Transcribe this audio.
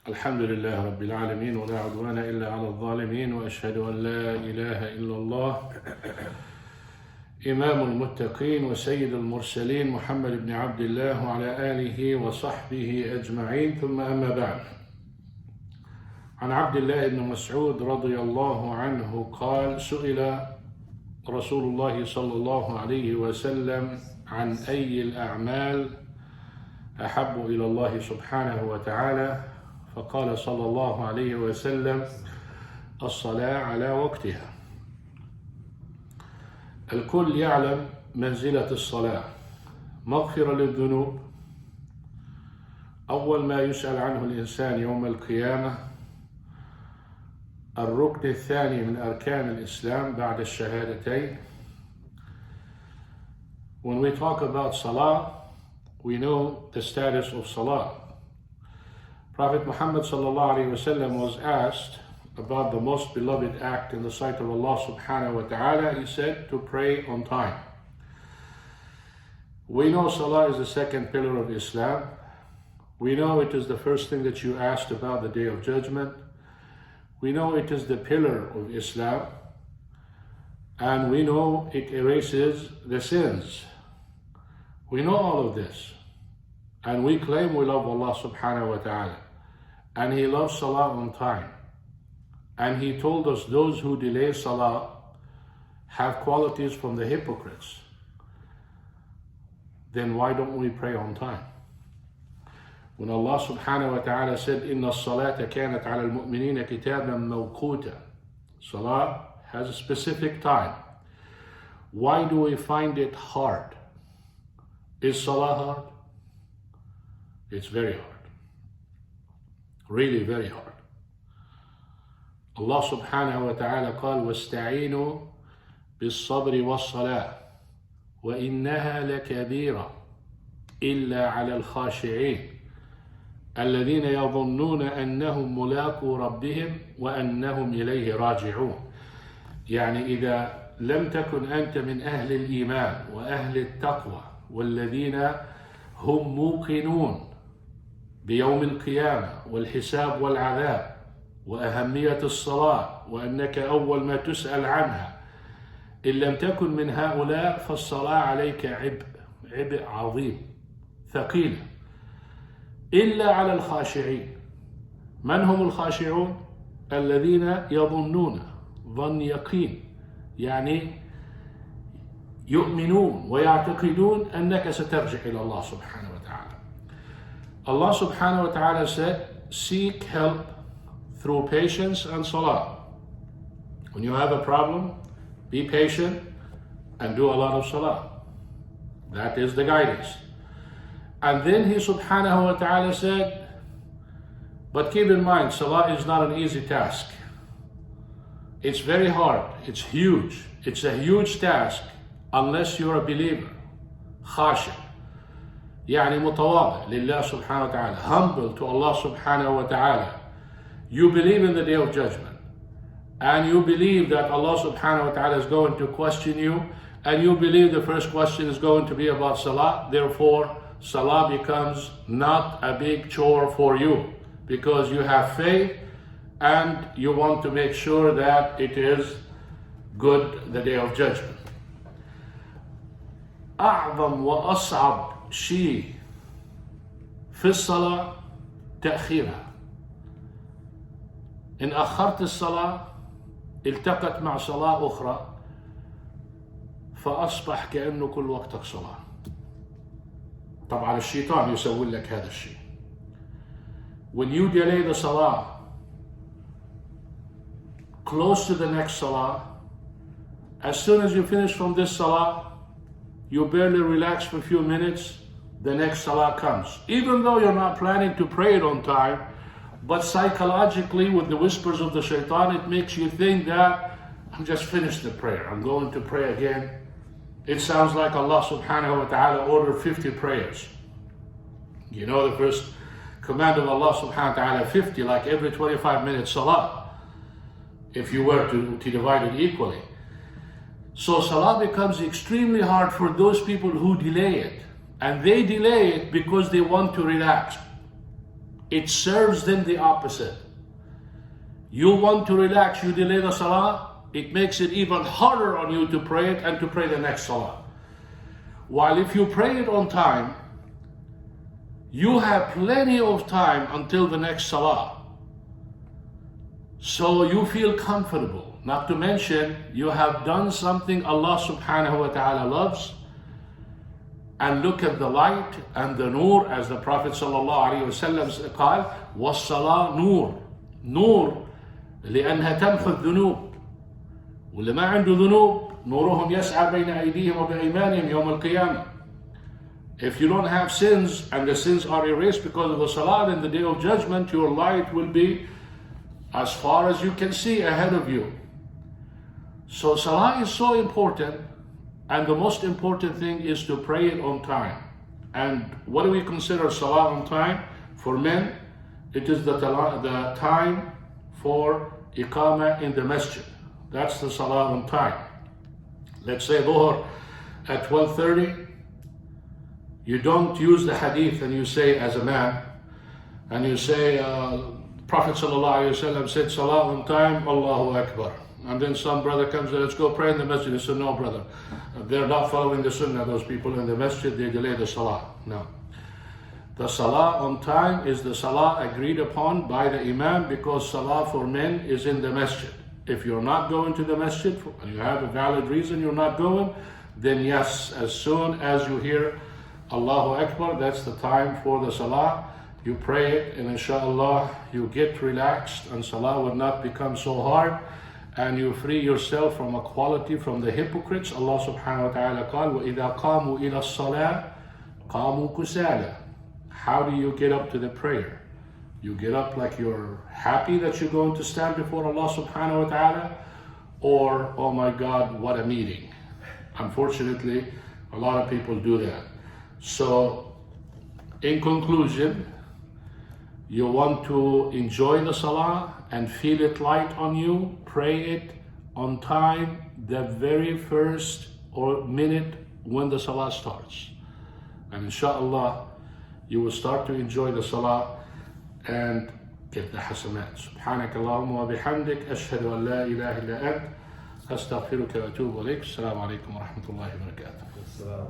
الحمد لله رب العالمين ولا عدوان إلا على الظالمين وأشهد أن لا إله إلا الله إمام المتقين وسيد المرسلين محمد بن عبد الله وعلى آله وصحبه أجمعين ثم أما بعد. عن عبد الله بن مسعود رضي الله عنه قال: سئل رسول الله صلى الله عليه وسلم عن أي الأعمال أحب إلى الله سبحانه وتعالى، فقال صلى الله عليه وسلم: الصلاة على وقتها. الكل يعلم منزلة الصلاة، مغفرة للذنوب، أول ما يسأل عنه الإنسان يوم القيامة، الركن الثاني من أركان الإسلام بعد الشهادتين. When we talk about Salah, we know the status of Salah. Prophet Muhammad sallallahu alaihi wasallam was asked about the most beloved act in the sight of Allah subhanahu wa ta'ala. He said to pray on time. We know Salah is the second pillar of Islam. We know it is the first thing that you asked about the Day of Judgment. We know it is the pillar of Islam. And we know it erases the sins. We know all of this. And we claim we love Allah subhanahu wa ta'ala. And He loves Salah on time. And He told us those who delay Salah have qualities from the hypocrites. Then why don't we pray on time? When Allah subhanahu wa ta'ala said, إِنَّ الصَّلَاةَ كَانَتْ عَلَى الْمُؤْمِنِينَ كِتَابًا مَوْقُوتًا. Salah has a specific time. Why do we find it hard? Is Salah hard? It's very hard. Really very hard. Allah subhanahu wa ta'ala قال: وَاسْتَعِينُوا بِالصَّبْرِ وَالصَّلَاةِ وَإِنَّهَا لَكَبِيرَةٌ إِلَّا عَلَى الْخَاشِعِينَ الَّذِينَ يَظُنُّونَ أَنَّهُمْ مُلَاقُو رَبِّهِمْ وَأَنَّهُمْ إِلَيْهِ راجعون. يعني إذا لم تكن أنت من أهل الإيمان وأهل التقوى والذين هم موقنون بيوم القيامة والحساب والعذاب وأهمية الصلاة وأنك أول ما تسأل عنها، إن لم تكن من هؤلاء فالصلاة عليك عبء عظيم ثقيل. إلا على الخاشعين. من هم الخاشعون؟ الذين يظنون ظن يقين، يعني يؤمنون ويعتقدون أنك سترجع إلى الله سبحانه وتعالى. Allah subhanahu wa ta'ala said, seek help through patience and salah. When you have a problem, be patient and do a lot of salah. That is the guidance. And then He subhanahu wa ta'ala said, but keep in mind, salah is not an easy task. It's very hard. It's huge. It's a huge task unless you're a believer. خاشع. يعني متواضع لله سبحانه وتعالى. Humble to Allah subhanahu wa ta'ala. You believe in the Day of Judgment. And you believe that Allah subhanahu wa ta'ala is going to question you. And you believe the first question is going to be about salah. Therefore, salah becomes not a big chore for you. Because you have faith and you want to make sure that it is good the Day of Judgment. أعظم وأصعب شيء في الصلاة تأخيرها. إن أخرت الصلاة التقت مع صلاة أخرى فأصبح كأنه كل وقتك صلاة. طبعا الشيطان يسوي لك هذا الشيء. When you delay the salah close to the next salah, as soon as you finish from this salah, you barely relax for a few minutes, the next salah comes. Even though you're not planning to pray it on time, but psychologically with the whispers of the shaitan, it makes you think that I'm just finished the prayer, I'm going to pray again. It sounds like Allah subhanahu wa ta'ala ordered 50 prayers. You know the first command of Allah subhanahu wa ta'ala, 50, like every 25 minutes salah, if you were to divide it equally. So salah becomes extremely hard for those people who delay it. And they delay it because they want to relax. It serves them the opposite. You want to relax, you delay the salah, it makes it even harder on you to pray it and to pray the next salah. While if you pray it on time, you have plenty of time until the next salah. So you feel comfortable. Not to mention, you have done something Allah subhanahu wa ta'ala loves. And look at the light and the nur, as the Prophet sallallahu alayhi wa sallam قال, والصلاة نور. نور لأنها تمحو الذنوب. واللي ما عنده ذنوب نورهم يسعى بين أيديهم وبأيمانهم يوم القيامة. If you don't have sins and the sins are erased because of the salah, in the day of judgment, your light will be as far as you can see ahead of you. So salah is so important, and the most important thing is to pray it on time. And what do we consider salah on time? For men, it is the time for iqamah in the masjid. That's the salah on time. Let's say dhuhr at 12:30. You don't use the hadith and you say as a man, and you say, Prophet ﷺ said salah on time, Allahu Akbar. And then some brother comes and let's go pray in the masjid. He said, no brother, they're not following the sunnah. Those people in the masjid, they delay the salah. No. The salah on time is the salah agreed upon by the imam, because salah for men is in the masjid. If you're not going to the masjid and you have a valid reason you're not going, then yes, as soon as you hear Allahu Akbar, that's the time for the salah. You pray it, and inshallah you get relaxed, and salah will not become so hard, and you free yourself from equality from the hypocrites. Allah subhanahu wa ta'ala قال وَإِذَا قَامُوا إِلَى الصَّلَاةِ قَامُوا كُسَالَى. How do you get up to the prayer? You get up like you're happy that you're going to stand before Allah subhanahu wa ta'ala, or oh my God, what a meeting. Unfortunately, a lot of people do that. So, in conclusion, you want to enjoy the salah and feel it light on you, pray it on time, the very first minute when the salah starts. And inshallah, you will start to enjoy the salah and get the hasanat. Subhanak Allahumma wa bihamdik, ashhadu an la ilaha illa ant, astaghfiruka wa atubu ilayk. Assalamu alaikum wa rahmatullahi wa barakatuh.